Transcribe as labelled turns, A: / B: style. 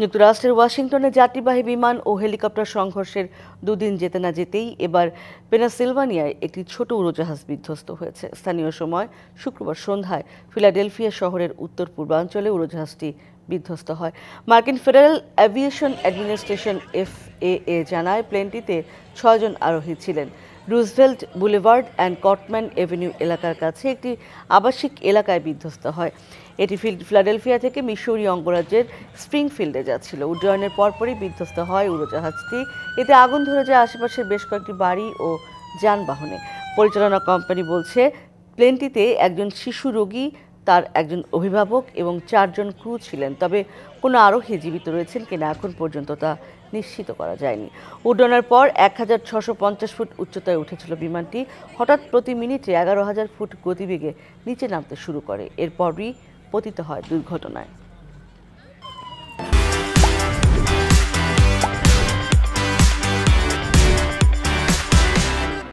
A: যুক্তরাষ্ট্রের ওয়াশিংটনে যাত্রীবাহী বিমান ও হেলিকপ্টার সংঘর্ষের দুদিন যেতে না যেতেই এবার পেনাসিলভানিয়ায় একটি ছোট উড়োজাহাজ বিধ্বস্ত হয়েছে। স্থানীয় সময় শুক্রবার সন্ধ্যায় ফিলাডেলফিয়া শহরের উত্তর পূর্বাঞ্চলে উড়োজাহাজটি বিধ্বস্ত হয়। মার্কিন ফেডারেল অ্যাভিয়েশন অ্যাডমিনিস্ট্রেশন FAA জানায় প্লেনটিতে 6 জন আরোহী ছিলেন। রুজভেল্ট বুলেভার্ড অ্যান্ড কটম্যান এভিনিউ এলাকার কাছে একটি আবাসিক এলাকায় বিধ্বস্ত হয়। এটি ফিলাডেলফিয়া থেকে মিসৌরি অঙ্গরাজ্যের স্প্রিংফিল্ডে যাচ্ছিল। উড্ডয়নের পরপরই বিধ্বস্ত হয় উড়োজাহাজটি। এতে আগুন ধরে যায় আশেপাশের বেশ কয়েকটি বাড়ি ও যানবাহনে। পরিচালনা কোম্পানি বলছে প্লেনটিতে একজন শিশু রোগী, তার একজন অভিভাবক এবং 4 জন ক্রু ছিলেন। তবে কোনো আরোহী জীবিত রয়েছেন কিনা এখন পর্যন্ত তা নিশ্চিত করা যায়নি। উড্ডয়নের পর 1650 ফুট উচ্চতায় উঠেছিল বিমানটি। হঠাৎ প্রতি মিনিটে 11,000 ফুট গতিবেগে নিচে নামতে শুরু করে। এরপরই পতিত হয় দুর্ঘটনায়।